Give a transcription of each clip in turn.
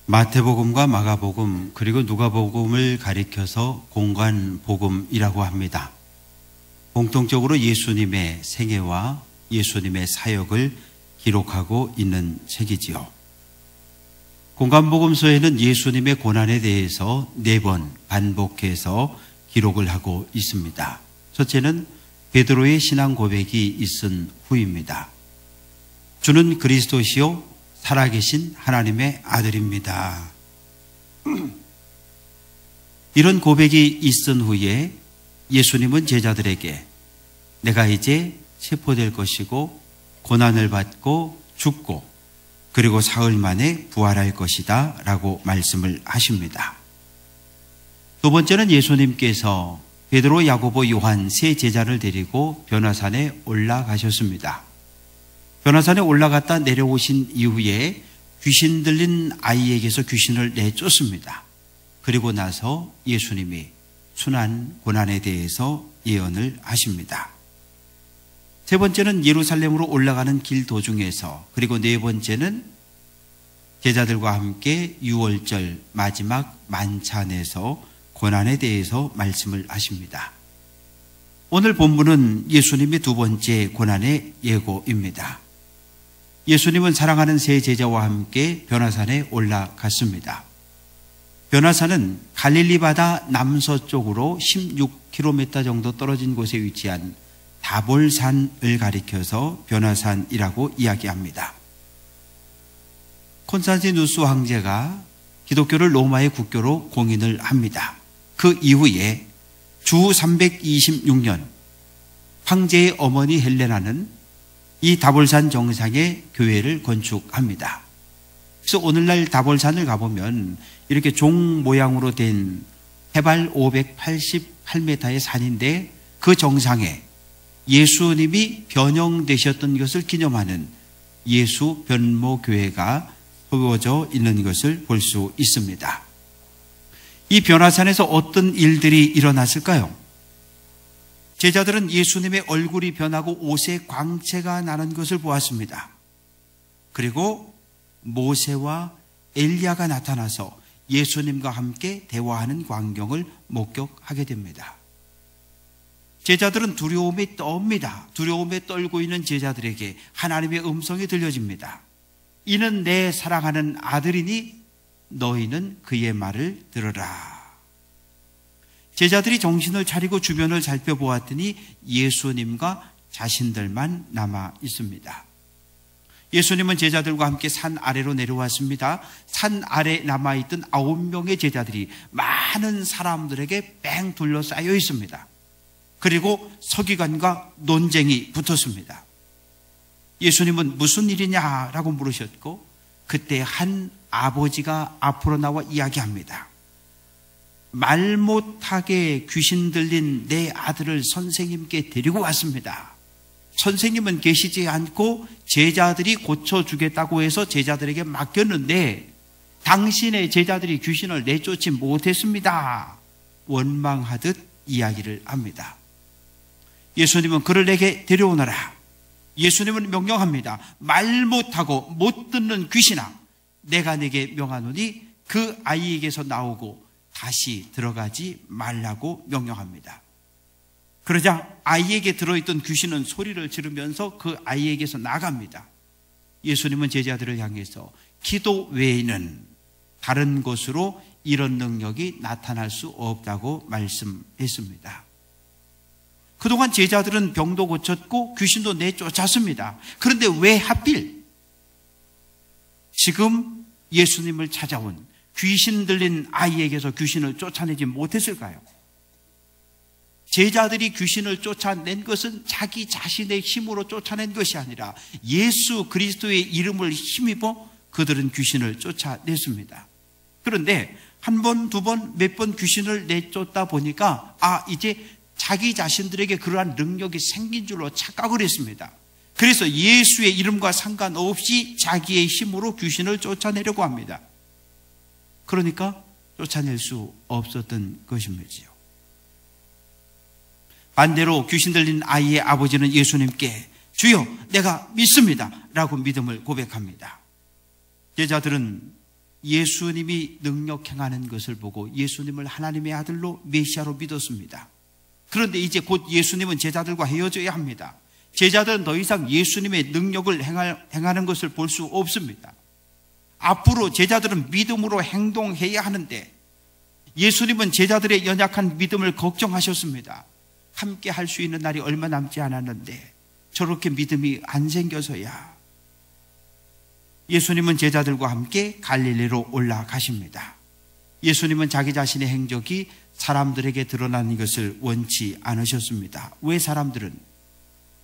마태복음과 마가복음 그리고 누가복음을 가리켜서 공관복음이라고 합니다. 공통적으로 예수님의 생애와 예수님의 사역을 기록하고 있는 책이지요. 공관복음서에는 예수님의 고난에 대해서 4번 반복해서 기록을 하고 있습니다. 첫째는 베드로의 신앙 고백이 있은 후입니다. 주는 그리스도시요 살아계신 하나님의 아들입니다. 이런 고백이 있은 후에 예수님은 제자들에게 내가 이제 체포될 것이고 고난을 받고 죽고 그리고 사흘 만에 부활할 것이다 라고 말씀을 하십니다. 두 번째는 예수님께서 베드로, 야고보, 요한 3 제자를 데리고 변화산에 올라가셨습니다. 변화산에 올라갔다 내려오신 이후에 귀신 들린 아이에게서 귀신을 내쫓습니다. 그리고 나서 예수님이 순환 고난에 대해서 예언을 하십니다. 세 번째는 예루살렘으로 올라가는 길 도중에서, 그리고 네 번째는 제자들과 함께 유월절 마지막 만찬에서 고난에 대해서 말씀을 하십니다. 오늘 본문은 예수님의 두 번째 고난의 예고입니다. 예수님은 사랑하는 3 제자와 함께 변화산에 올라갔습니다. 변화산은 갈릴리 바다 남서쪽으로 16km 정도 떨어진 곳에 위치한 다볼산을 가리켜서 변화산이라고 이야기합니다. 콘스탄티누스 황제가 기독교를 로마의 국교로 공인을 합니다. 그 이후에 주 326년 황제의 어머니 헬레나는 이 다볼산 정상에 교회를 건축합니다. 그래서 오늘날 다볼산을 가보면 이렇게 종 모양으로 된 해발 588m의 산인데 그 정상에 예수님이 변형되셨던 것을 기념하는 예수 변모교회가 세워져 있는 것을 볼 수 있습니다. 이 변화산에서 어떤 일들이 일어났을까요? 제자들은 예수님의 얼굴이 변하고 옷에 광채가 나는 것을 보았습니다. 그리고 모세와 엘리야가 나타나서 예수님과 함께 대화하는 광경을 목격하게 됩니다. 제자들은 두려움에 떱니다. 두려움에 떨고 있는 제자들에게 하나님의 음성이 들려집니다. 이는 내 사랑하는 아들이니 너희는 그의 말을 들으라. 제자들이 정신을 차리고 주변을 살펴보았더니 예수님과 자신들만 남아 있습니다. 예수님은 제자들과 함께 산 아래로 내려왔습니다. 산 아래 남아있던 9명의 제자들이 많은 사람들에게 뺑 둘러싸여 있습니다. 그리고 서기관과 논쟁이 붙었습니다. 예수님은 무슨 일이냐라고 물으셨고, 그때 한 아버지가 앞으로 나와 이야기합니다. 말 못하게 귀신 들린 내 아들을 선생님께 데리고 왔습니다. 선생님은 계시지 않고 제자들이 고쳐주겠다고 해서 제자들에게 맡겼는데 당신의 제자들이 귀신을 내쫓지 못했습니다. 원망하듯 이야기를 합니다. 예수님은 그를 내게 데려오너라. 예수님은 명령합니다. 말 못하고 못 듣는 귀신아, 내가 내게 명하노니 그 아이에게서 나오고 다시 들어가지 말라고 명령합니다. 그러자 아이에게 들어있던 귀신은 소리를 지르면서 그 아이에게서 나갑니다. 예수님은 제자들을 향해서 기도 외에는 다른 것으로 이런 능력이 나타날 수 없다고 말씀했습니다. 그동안 제자들은 병도 고쳤고 귀신도 내쫓았습니다. 그런데 왜 하필 지금 예수님을 찾아온 귀신 들린 아이에게서 귀신을 쫓아내지 못했을까요? 제자들이 귀신을 쫓아낸 것은 자기 자신의 힘으로 쫓아낸 것이 아니라 예수 그리스도의 이름을 힘입어 그들은 귀신을 쫓아냈습니다. 그런데 한 번, 두 번, 몇 번 귀신을 내쫓다 보니까 이제 자기 자신들에게 그러한 능력이 생긴 줄로 착각을 했습니다. 그래서 예수의 이름과 상관없이 자기의 힘으로 귀신을 쫓아내려고 합니다. 그러니까 쫓아낼 수 없었던 것입니다요. 반대로 귀신 들린 아이의 아버지는 예수님께 주여 내가 믿습니다 라고 믿음을 고백합니다. 제자들은 예수님이 능력 행하는 것을 보고 예수님을 하나님의 아들로 메시아로 믿었습니다. 그런데 이제 곧 예수님은 제자들과 헤어져야 합니다. 제자들은 더 이상 예수님의 능력을 행하는 것을 볼 수 없습니다. 앞으로 제자들은 믿음으로 행동해야 하는데 예수님은 제자들의 연약한 믿음을 걱정하셨습니다. 함께 할 수 있는 날이 얼마 남지 않았는데 저렇게 믿음이 안 생겨서야. 예수님은 제자들과 함께 갈릴리로 올라가십니다. 예수님은 자기 자신의 행적이 사람들에게 드러나는 것을 원치 않으셨습니다.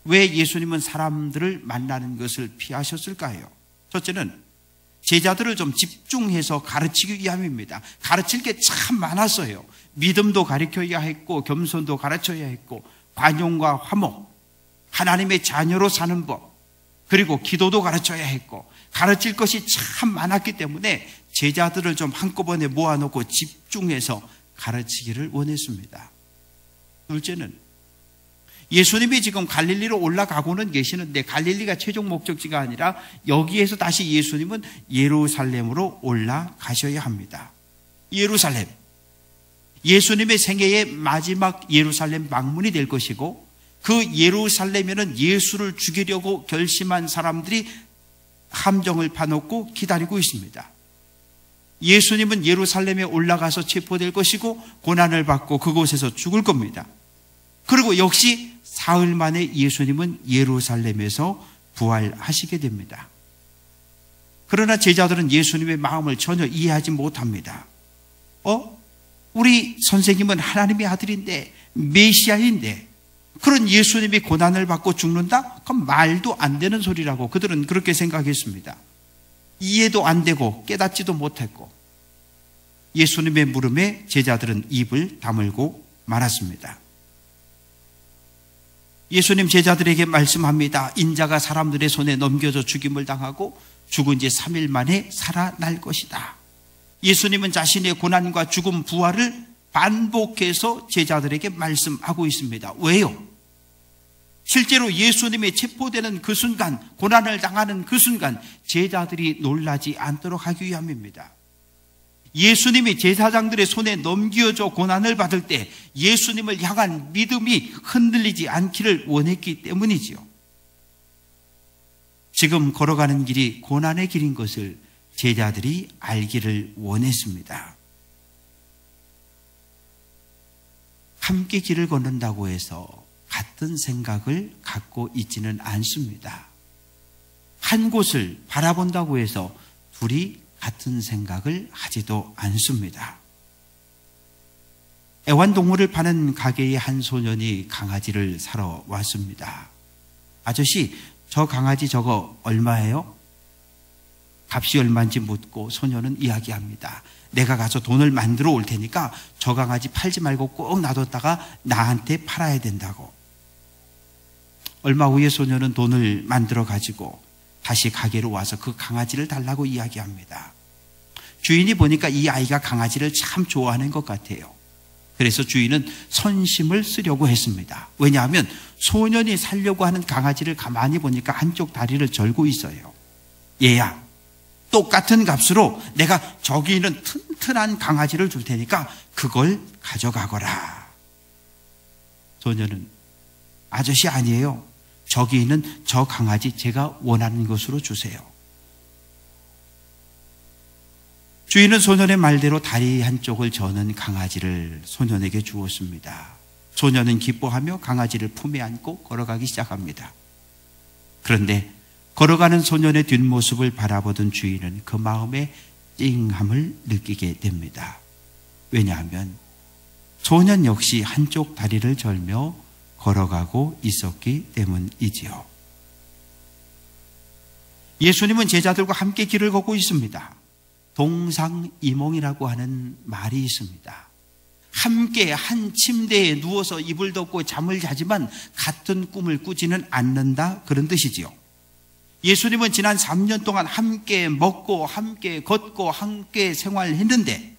왜 예수님은 사람들을 만나는 것을 피하셨을까요? 첫째는 제자들을 좀 집중해서 가르치기 위함입니다. 가르칠 게 참 많았어요. 믿음도 가르쳐야 했고 겸손도 가르쳐야 했고 관용과 화목, 하나님의 자녀로 사는 법, 그리고 기도도 가르쳐야 했고 가르칠 것이 참 많았기 때문에 제자들을 좀 한꺼번에 모아놓고 집중해서 가르치기를 원했습니다. 둘째는 예수님이 지금 갈릴리로 올라가고는 계시는데 갈릴리가 최종 목적지가 아니라 여기에서 다시 예수님은 예루살렘으로 올라가셔야 합니다. 예루살렘, 예수님의 생애의 마지막 예루살렘 방문이 될 것이고 그 예루살렘에는 예수를 죽이려고 결심한 사람들이 함정을 파놓고 기다리고 있습니다. 예수님은 예루살렘에 올라가서 체포될 것이고 고난을 받고 그곳에서 죽을 겁니다. 그리고 역시 사흘 만에 예수님은 예루살렘에서 부활하시게 됩니다. 그러나 제자들은 예수님의 마음을 전혀 이해하지 못합니다. 우리 선생님은 하나님의 아들인데 메시아인데 그런 예수님이 고난을 받고 죽는다? 그럼 말도 안 되는 소리라고 그들은 그렇게 생각했습니다. 이해도 안 되고 깨닫지도 못했고 예수님의 물음에 제자들은 입을 다물고 말았습니다. 예수님 제자들에게 말씀합니다. 인자가 사람들의 손에 넘겨져 죽임을 당하고 죽은 지 3일 만에 살아날 것이다. 예수님은 자신의 고난과 죽음, 부활을 반복해서 제자들에게 말씀하고 있습니다. 왜요? 실제로 예수님이 체포되는 그 순간, 고난을 당하는 그 순간 제자들이 놀라지 않도록 하기 위함입니다. 예수님이 제사장들의 손에 넘겨져 고난을 받을 때 예수님을 향한 믿음이 흔들리지 않기를 원했기 때문이지요. 지금 걸어가는 길이 고난의 길인 것을 제자들이 알기를 원했습니다. 함께 길을 걷는다고 해서 같은 생각을 갖고 있지는 않습니다. 한 곳을 바라본다고 해서 둘이 같은 생각을 하지도 않습니다. 애완동물을 파는 가게의 한 소년이 강아지를 사러 왔습니다. 아저씨, 저 강아지 저거 얼마예요? 값이 얼마인지 묻고 소년은 이야기합니다. 내가 가서 돈을 만들어 올 테니까 저 강아지 팔지 말고 꼭 놔뒀다가 나한테 팔아야 된다고. 얼마 후에 소년은 돈을 만들어 가지고 다시 가게로 와서 그 강아지를 달라고 이야기합니다. 주인이 보니까 이 아이가 강아지를 참 좋아하는 것 같아요. 그래서 주인은 선심을 쓰려고 했습니다. 왜냐하면 소년이 살려고 하는 강아지를 가만히 보니까 한쪽 다리를 절고 있어요. 얘야, 똑같은 값으로 내가 저기 있는 튼튼한 강아지를 줄 테니까 그걸 가져가거라. 소년은 아저씨 아니에요. 저기 있는 저 강아지 제가 원하는 것으로 주세요. 주인은 소년의 말대로 다리 한쪽을 저는 강아지를 소년에게 주었습니다. 소년은 기뻐하며 강아지를 품에 안고 걸어가기 시작합니다. 그런데 걸어가는 소년의 뒷모습을 바라보던 주인은 그 마음에 찡함을 느끼게 됩니다. 왜냐하면 소년 역시 한쪽 다리를 절며 걸어가고 있었기 때문이지요. 예수님은 제자들과 함께 길을 걷고 있습니다. 동상이몽이라고 하는 말이 있습니다. 함께 한 침대에 누워서 이불 덮고 잠을 자지만 같은 꿈을 꾸지는 않는다, 그런 뜻이지요. 예수님은 지난 3년 동안 함께 먹고 함께 걷고 함께 생활했는데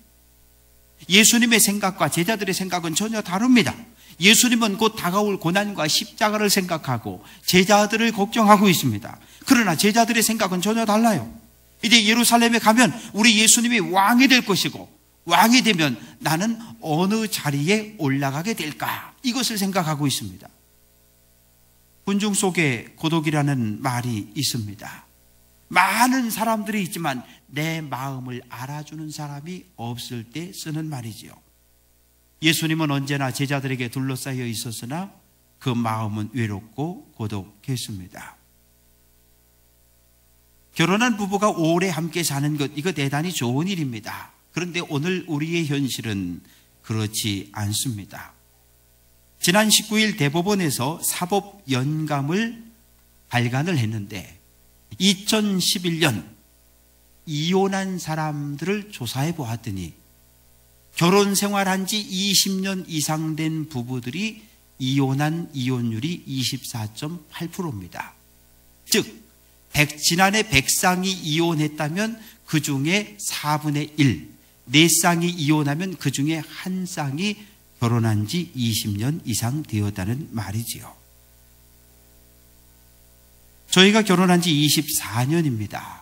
예수님의 생각과 제자들의 생각은 전혀 다릅니다. 예수님은 곧 다가올 고난과 십자가를 생각하고 제자들을 걱정하고 있습니다. 그러나 제자들의 생각은 전혀 달라요. 이제 예루살렘에 가면 우리 예수님이 왕이 될 것이고, 왕이 되면 나는 어느 자리에 올라가게 될까? 이것을 생각하고 있습니다. 군중 속에 고독이라는 말이 있습니다. 많은 사람들이 있지만 내 마음을 알아주는 사람이 없을 때 쓰는 말이지요. 예수님은 언제나 제자들에게 둘러싸여 있었으나 그 마음은 외롭고 고독했습니다. 결혼한 부부가 오래 함께 사는 것, 이거 대단히 좋은 일입니다. 그런데 오늘 우리의 현실은 그렇지 않습니다. 지난 19일 대법원에서 사법연감을 발간을 했는데 2011년 이혼한 사람들을 조사해 보았더니 결혼 생활한 지 20년 이상 된 부부들이 이혼한 이혼율이 24.8%입니다. 즉 지난해 100쌍이 이혼했다면 그 중에 4분의 1, 4쌍이 이혼하면 그 중에 1쌍이 결혼한 지 20년 이상 되었다는 말이지요. 저희가 결혼한 지 24년입니다.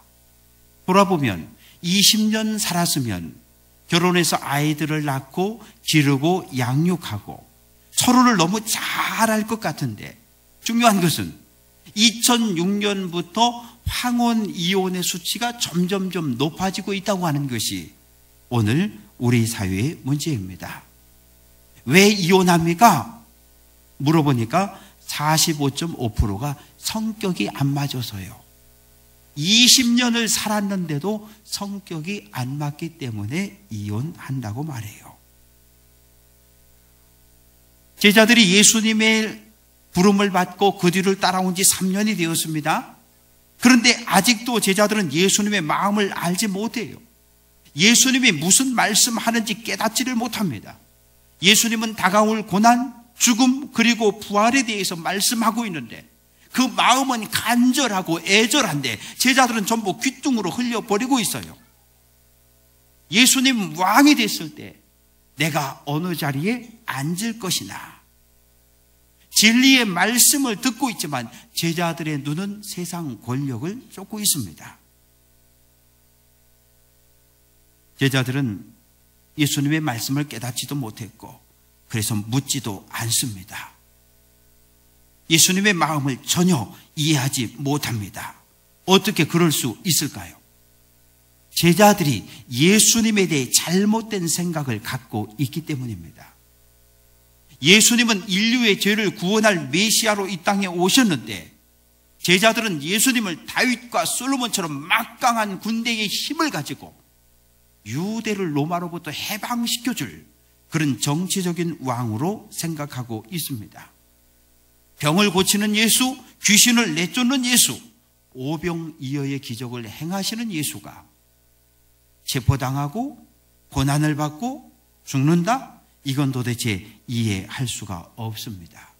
돌아보면 20년 살았으면 결혼해서 아이들을 낳고 기르고 양육하고 서로를 너무 잘 알 것 같은데, 중요한 것은 2006년부터 황혼 이혼의 수치가 점점점 높아지고 있다고 하는 것이 오늘 우리 사회의 문제입니다. 왜 이혼합니까? 물어보니까 45.5%가 성격이 안 맞아서요. 20년을 살았는데도 성격이 안 맞기 때문에 이혼한다고 말해요. 제자들이 예수님의 부름을 받고 그 뒤를 따라온 지 3년이 되었습니다. 그런데 아직도 제자들은 예수님의 마음을 알지 못해요. 예수님이 무슨 말씀하는지 깨닫지를 못합니다. 예수님은 다가올 고난, 죽음, 그리고 부활에 대해서 말씀하고 있는데 그 마음은 간절하고 애절한데 제자들은 전부 귓등으로 흘려버리고 있어요. 예수님 왕이 됐을 때 내가 어느 자리에 앉을 것이나, 진리의 말씀을 듣고 있지만 제자들의 눈은 세상 권력을 쫓고 있습니다. 제자들은 예수님의 말씀을 깨닫지도 못했고 그래서 묻지도 않습니다. 예수님의 마음을 전혀 이해하지 못합니다. 어떻게 그럴 수 있을까요? 제자들이 예수님에 대해 잘못된 생각을 갖고 있기 때문입니다. 예수님은 인류의 죄를 구원할 메시아로 이 땅에 오셨는데 제자들은 예수님을 다윗과 솔로몬처럼 막강한 군대의 힘을 가지고 유대를 로마로부터 해방시켜줄 그런 정치적인 왕으로 생각하고 있습니다. 병을 고치는 예수, 귀신을 내쫓는 예수, 오병이어의 기적을 행하시는 예수가 체포당하고 고난을 받고 죽는다? 이건 도대체 이해할 수가 없습니다.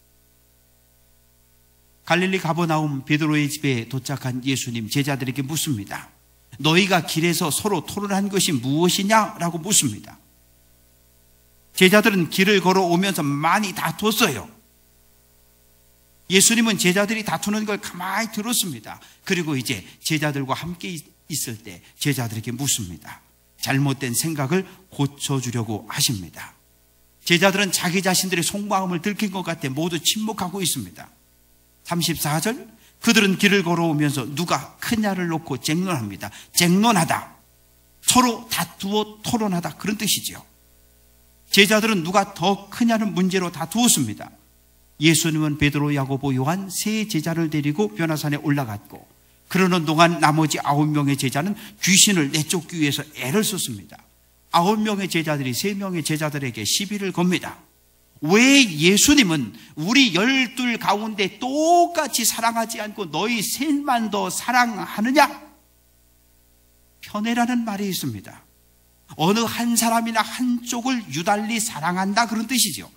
갈릴리 가버나움 베드로의 집에 도착한 예수님, 제자들에게 묻습니다. 너희가 길에서 서로 토론한 것이 무엇이냐라고 묻습니다. 제자들은 길을 걸어오면서 많이 다퉜어요. 예수님은 제자들이 다투는 걸 가만히 들었습니다. 그리고 이제 제자들과 함께 있을 때 제자들에게 묻습니다. 잘못된 생각을 고쳐주려고 하십니다. 제자들은 자기 자신들의 속마음을 들킨 것 같아 모두 침묵하고 있습니다. 34절, 그들은 길을 걸어오면서 누가 크냐를 놓고 쟁론합니다. 쟁론하다, 서로 다투어 토론하다, 그런 뜻이죠. 제자들은 누가 더 크냐는 문제로 다투었습니다. 예수님은 베드로, 야고보, 요한 세 제자를 데리고 변화산에 올라갔고 그러는 동안 나머지 9명의 제자는 귀신을 내쫓기 위해서 애를 썼습니다. 9명의 제자들이 3명의 제자들에게 시비를 겁니다. 왜 예수님은 우리 12 가운데 똑같이 사랑하지 않고 너희 셋만 더 사랑하느냐? 편애라는 말이 있습니다. 어느 한 사람이나 한쪽을 유달리 사랑한다, 그런 뜻이죠.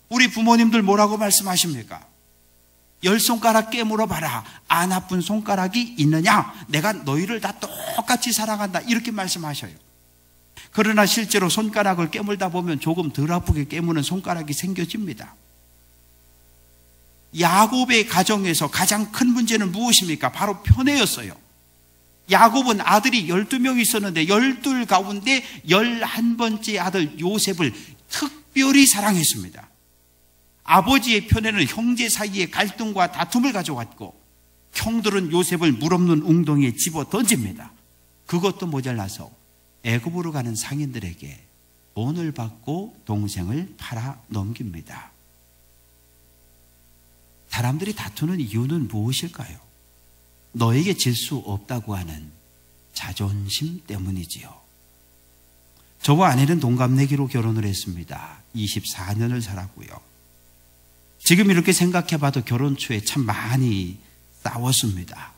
우리 부모님들 뭐라고 말씀하십니까? 10손가락 깨물어 봐라. 안 아픈 손가락이 있느냐? 내가 너희를 다 똑같이 사랑한다, 이렇게 말씀하셔요. 그러나 실제로 손가락을 깨물다 보면 조금 덜 아프게 깨무는 손가락이 생겨집니다. 야곱의 가정에서 가장 큰 문제는 무엇입니까? 바로 편애였어요. 야곱은 아들이 12명 있었는데 12 가운데 11번째 아들 요셉을 특별히 사랑했습니다. 아버지의 편에는 형제 사이의 갈등과 다툼을 가져왔고 형들은 요셉을 물 없는 웅덩이에 집어 던집니다. 그것도 모자라서 애굽으로 가는 상인들에게 돈을 받고 동생을 팔아 넘깁니다. 사람들이 다투는 이유는 무엇일까요? 너에게 질 수 없다고 하는 자존심 때문이지요. 저와 아내는 동갑내기로 결혼을 했습니다. 24년을 살았고요. 지금 이렇게 생각해 봐도 결혼 초에 참 많이 싸웠습니다.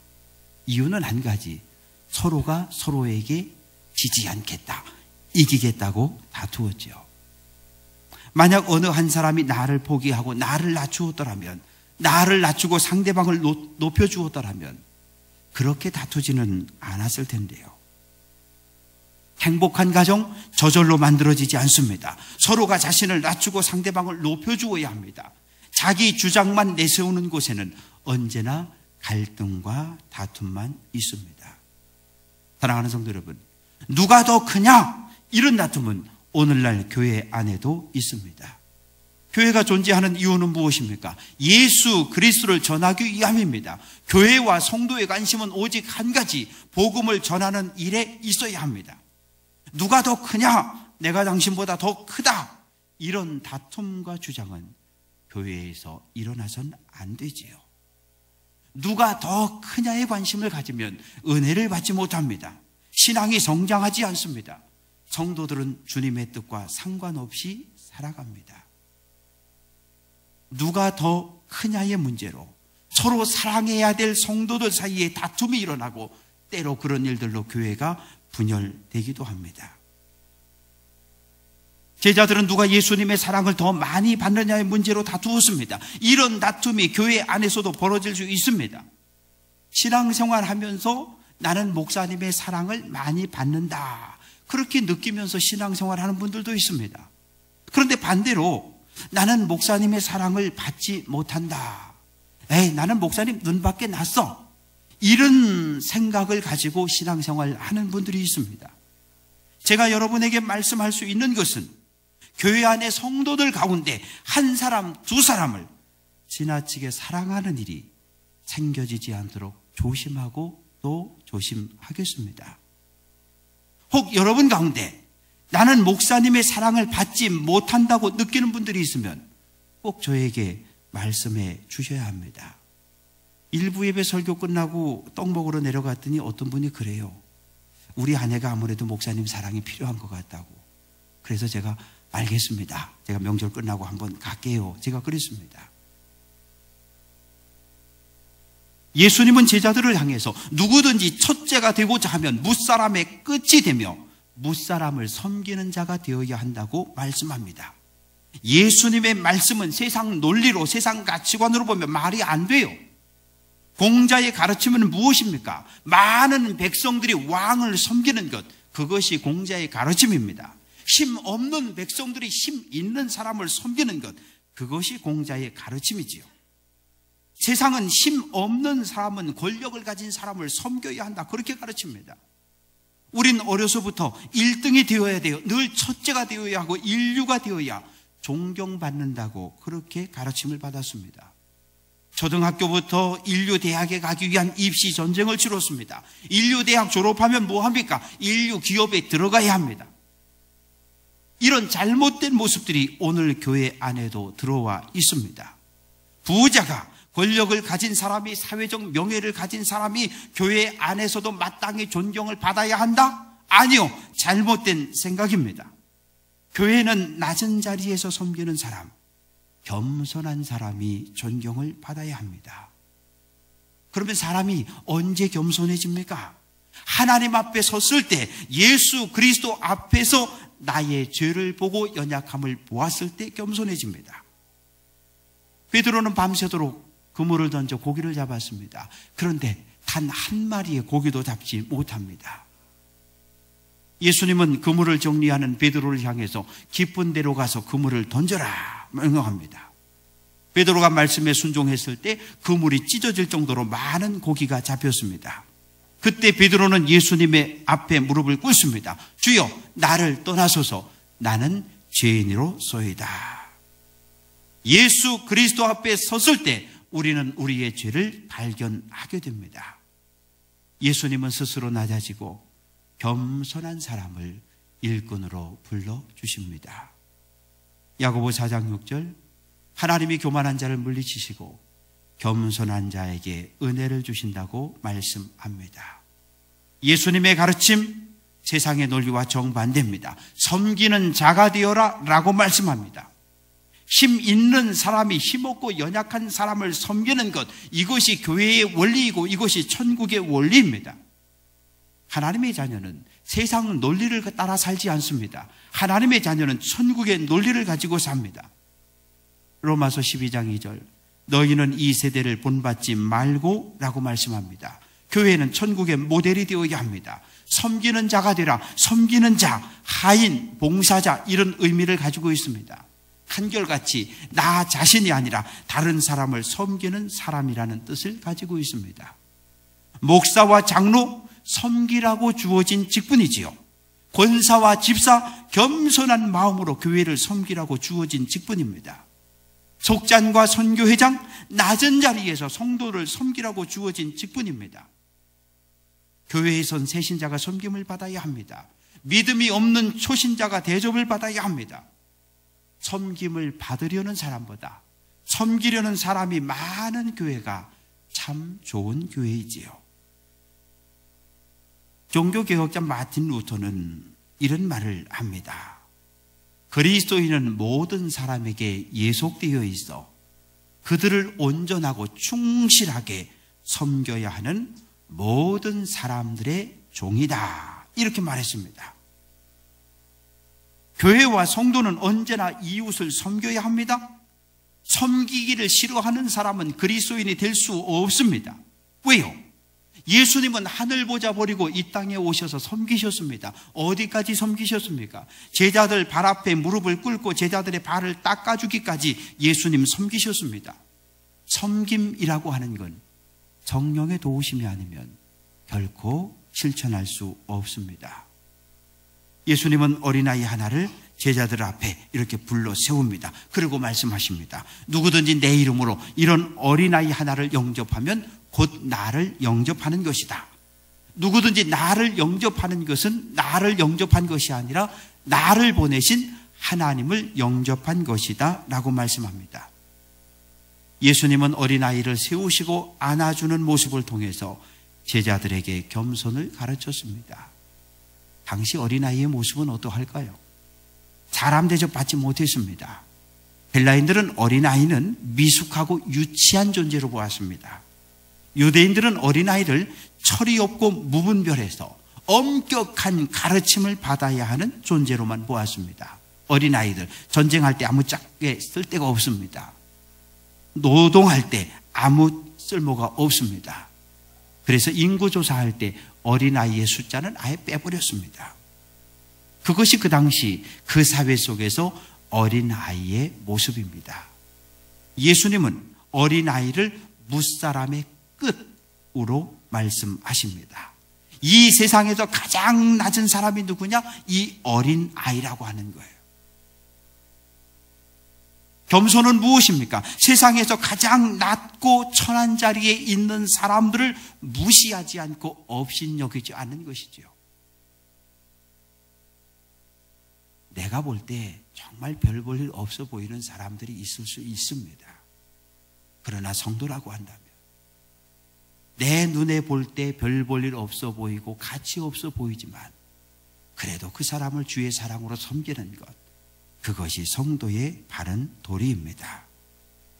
이유는 한 가지, 서로가 서로에게 지지 않겠다, 이기겠다고 다투었죠. 만약 어느 한 사람이 나를 포기하고 나를 낮추었더라면, 나를 낮추고 상대방을 높여주었더라면 그렇게 다투지는 않았을 텐데요. 행복한 가정 저절로 만들어지지 않습니다. 서로가 자신을 낮추고 상대방을 높여주어야 합니다. 자기 주장만 내세우는 곳에는 언제나 갈등과 다툼만 있습니다. 사랑하는 성도 여러분, 누가 더 크냐? 이런 다툼은 오늘날 교회 안에도 있습니다. 교회가 존재하는 이유는 무엇입니까? 예수 그리스도를 전하기 위함입니다. 교회와 성도의 관심은 오직 한 가지, 복음을 전하는 일에 있어야 합니다. 누가 더 크냐? 내가 당신보다 더 크다. 이런 다툼과 주장은 교회에서 일어나선 안 되지요. 누가 더 크냐에 관심을 가지면 은혜를 받지 못합니다. 신앙이 성장하지 않습니다. 성도들은 주님의 뜻과 상관없이 살아갑니다. 누가 더 크냐의 문제로 서로 사랑해야 될 성도들 사이에 다툼이 일어나고 때로 그런 일들로 교회가 분열되기도 합니다. 제자들은 누가 예수님의 사랑을 더 많이 받느냐의 문제로 다투었습니다. 이런 다툼이 교회 안에서도 벌어질 수 있습니다. 신앙생활하면서 나는 목사님의 사랑을 많이 받는다, 그렇게 느끼면서 신앙생활하는 분들도 있습니다. 그런데 반대로 나는 목사님의 사랑을 받지 못한다, 나는 목사님 눈밖에 났어, 이런 생각을 가지고 신앙생활하는 분들이 있습니다. 제가 여러분에게 말씀할 수 있는 것은 교회 안의 성도들 가운데 한 사람, 두 사람을 지나치게 사랑하는 일이 생겨지지 않도록 조심하고 또 조심하겠습니다. 혹 여러분 가운데 나는 목사님의 사랑을 받지 못한다고 느끼는 분들이 있으면 꼭 저에게 말씀해 주셔야 합니다. 일부 예배 설교 끝나고 떡 먹으러 내려갔더니 어떤 분이 그래요. 우리 아내가 아무래도 목사님 사랑이 필요한 것 같다고. 그래서 제가 알겠습니다, 제가 명절 끝나고 한번 갈게요, 제가 그랬습니다. 예수님은 제자들을 향해서 누구든지 첫째가 되고자 하면 무사람의 끝이 되며 무사람을 섬기는 자가 되어야 한다고 말씀합니다. 예수님의 말씀은 세상 논리로, 세상 가치관으로 보면 말이 안 돼요. 공자의 가르침은 무엇입니까? 많은 백성들이 왕을 섬기는 것, 그것이 공자의 가르침입니다. 힘 없는 백성들이 힘 있는 사람을 섬기는 것, 그것이 공자의 가르침이지요. 세상은 힘 없는 사람은 권력을 가진 사람을 섬겨야 한다, 그렇게 가르칩니다. 우린 어려서부터 1등이 되어야 돼요, 늘 첫째가 되어야 하고 인류가 되어야 존경받는다고 그렇게 가르침을 받았습니다. 초등학교부터 인류대학에 가기 위한 입시 전쟁을 치렀습니다. 인류대학 졸업하면 뭐합니까? 인류 기업에 들어가야 합니다. 이런 잘못된 모습들이 오늘 교회 안에도 들어와 있습니다. 부자가, 권력을 가진 사람이, 사회적 명예를 가진 사람이 교회 안에서도 마땅히 존경을 받아야 한다? 아니요, 잘못된 생각입니다. 교회는 낮은 자리에서 섬기는 사람, 겸손한 사람이 존경을 받아야 합니다. 그러면 사람이 언제 겸손해집니까? 하나님 앞에 섰을 때, 예수 그리스도 앞에서 나의 죄를 보고 연약함을 보았을 때 겸손해집니다. 베드로는 밤새도록 그물을 던져 고기를 잡았습니다. 그런데 단 한 마리의 고기도 잡지 못합니다. 예수님은 그물을 정리하는 베드로를 향해서 깊은 데로 가서 그물을 던져라 명령합니다. 베드로가 말씀에 순종했을 때 그물이 찢어질 정도로 많은 고기가 잡혔습니다. 그때 베드로는 예수님의 앞에 무릎을 꿇습니다. 주여, 나를 떠나소서. 나는 죄인으로소이다. 예수 그리스도 앞에 섰을 때 우리는 우리의 죄를 발견하게 됩니다. 예수님은 스스로 낮아지고 겸손한 사람을 일꾼으로 불러주십니다. 야고보 4장 6절, 하나님이 교만한 자를 물리치시고 겸손한 자에게 은혜를 주신다고 말씀합니다. 예수님의 가르침, 세상의 논리와 정반대입니다. 섬기는 자가 되어라 라고 말씀합니다. 힘 있는 사람이 힘없고 연약한 사람을 섬기는 것, 이것이 교회의 원리이고 이것이 천국의 원리입니다. 하나님의 자녀는 세상 논리를 따라 살지 않습니다. 하나님의 자녀는 천국의 논리를 가지고 삽니다. 로마서 12장 2절, 너희는 이 세대를 본받지 말고 라고 말씀합니다. 교회는 천국의 모델이 되어야 합니다. 섬기는 자가 되라. 섬기는 자, 하인, 봉사자, 이런 의미를 가지고 있습니다. 한결같이 나 자신이 아니라 다른 사람을 섬기는 사람이라는 뜻을 가지고 있습니다. 목사와 장로, 섬기라고 주어진 직분이지요. 권사와 집사, 겸손한 마음으로 교회를 섬기라고 주어진 직분입니다. 속잔과 선교회장, 낮은 자리에서 성도를 섬기라고 주어진 직분입니다. 교회에선 새신자가 섬김을 받아야 합니다. 믿음이 없는 초신자가 대접을 받아야 합니다. 섬김을 받으려는 사람보다 섬기려는 사람이 많은 교회가 참 좋은 교회이지요. 종교개혁자 마틴 루터는 이런 말을 합니다. 그리스도인은 모든 사람에게 예속되어 있어 그들을 온전하고 충실하게 섬겨야 하는 모든 사람들의 종이다. 이렇게 말했습니다. 교회와 성도는 언제나 이웃을 섬겨야 합니다. 섬기기를 싫어하는 사람은 그리스도인이 될 수 없습니다. 왜요? 예수님은 하늘 보좌 버리고 이 땅에 오셔서 섬기셨습니다. 어디까지 섬기셨습니까? 제자들 발 앞에 무릎을 꿇고 제자들의 발을 닦아주기까지 예수님 섬기셨습니다. 섬김이라고 하는 건 성령의 도우심이 아니면 결코 실천할 수 없습니다. 예수님은 어린아이 하나를 제자들 앞에 이렇게 불러 세웁니다. 그리고 말씀하십니다. 누구든지 내 이름으로 이런 어린아이 하나를 영접하면 곧 나를 영접하는 것이다. 누구든지 나를 영접하는 것은 나를 영접한 것이 아니라 나를 보내신 하나님을 영접한 것이다 라고 말씀합니다. 예수님은 어린아이를 세우시고 안아주는 모습을 통해서 제자들에게 겸손을 가르쳤습니다. 당시 어린아이의 모습은 어떠할까요? 사람 대접 받지 못했습니다. 헬라인들은 어린아이는 미숙하고 유치한 존재로 보았습니다. 유대인들은 어린아이를 철이 없고 무분별해서 엄격한 가르침을 받아야 하는 존재로만 보았습니다. 어린아이들, 전쟁할 때 아무 짝에 쓸데가 없습니다. 노동할 때 아무 쓸모가 없습니다. 그래서 인구조사할 때 어린아이의 숫자는 아예 빼버렸습니다. 그것이 그 당시 그 사회 속에서 어린아이의 모습입니다. 예수님은 어린아이를 무사람의 끝으로 말씀하십니다. 이 세상에서 가장 낮은 사람이 누구냐? 이 어린아이라고 하는 거예요. 겸손은 무엇입니까? 세상에서 가장 낮고 천한 자리에 있는 사람들을 무시하지 않고 업신여기지 않는 것이지요. 내가 볼 때 정말 별 볼 일 없어 보이는 사람들이 있을 수 있습니다. 그러나 성도라고 한다면 내 눈에 볼 때 별 볼 일 없어 보이고 가치 없어 보이지만 그래도 그 사람을 주의 사랑으로 섬기는 것, 그것이 성도의 바른 도리입니다.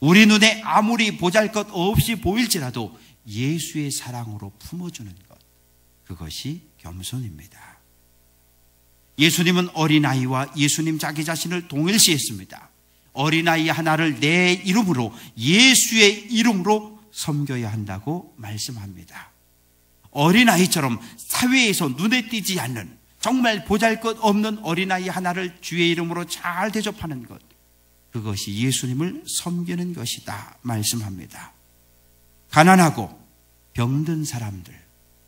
우리 눈에 아무리 보잘것 없이 보일지라도 예수의 사랑으로 품어주는 것, 그것이 겸손입니다. 예수님은 어린아이와 예수님 자기 자신을 동일시했습니다. 어린아이 하나를 내 이름으로, 예수의 이름으로 섬겨야 한다고 말씀합니다. 어린아이처럼 사회에서 눈에 띄지 않는 정말 보잘것없는 어린아이 하나를 주의 이름으로 잘 대접하는 것, 그것이 예수님을 섬기는 것이다 말씀합니다. 가난하고 병든 사람들,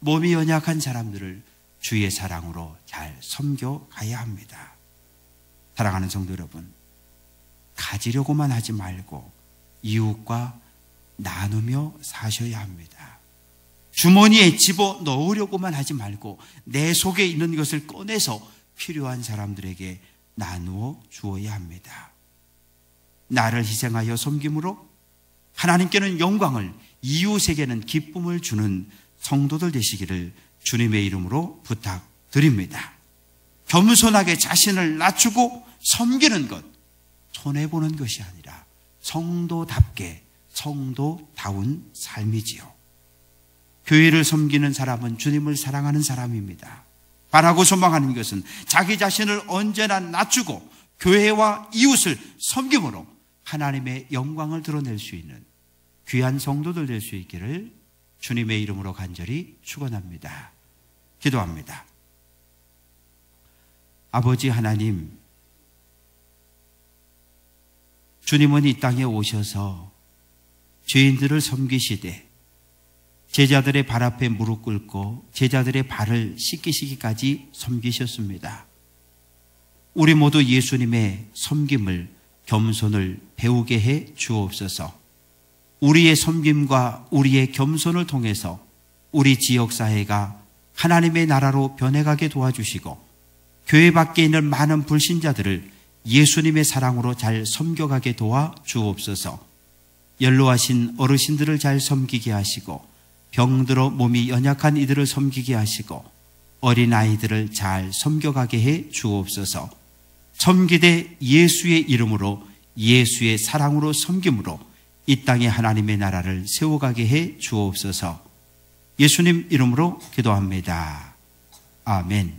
몸이 연약한 사람들을 주의 사랑으로 잘 섬겨가야 합니다. 사랑하는 성도 여러분, 가지려고만 하지 말고 이웃과 나누며 사셔야 합니다. 주머니에 집어 넣으려고만 하지 말고 내 속에 있는 것을 꺼내서 필요한 사람들에게 나누어 주어야 합니다. 나를 희생하여 섬김으로 하나님께는 영광을, 이웃에게는 기쁨을 주는 성도들 되시기를 주님의 이름으로 부탁드립니다. 겸손하게 자신을 낮추고 섬기는 것, 손해보는 것이 아니라 성도답게 성도다운 삶이지요. 교회를 섬기는 사람은 주님을 사랑하는 사람입니다. 바라고 소망하는 것은 자기 자신을 언제나 낮추고 교회와 이웃을 섬김으로 하나님의 영광을 드러낼 수 있는 귀한 성도들 될 수 있기를 주님의 이름으로 간절히 축원합니다. 기도합니다. 아버지 하나님, 주님은 이 땅에 오셔서 죄인들을 섬기시되 제자들의 발 앞에 무릎 꿇고 제자들의 발을 씻기시기까지 섬기셨습니다. 우리 모두 예수님의 섬김을, 겸손을 배우게 해 주옵소서. 우리의 섬김과 우리의 겸손을 통해서 우리 지역사회가 하나님의 나라로 변해가게 도와주시고 교회 밖에 있는 많은 불신자들을 예수님의 사랑으로 잘 섬겨가게 도와 주옵소서. 연로하신 어르신들을 잘 섬기게 하시고 병들어 몸이 연약한 이들을 섬기게 하시고 어린아이들을 잘 섬겨가게 해 주옵소서. 섬기되 예수의 이름으로, 예수의 사랑으로 섬김으로 이 땅에 하나님의 나라를 세워가게 해 주옵소서. 예수님 이름으로 기도합니다. 아멘.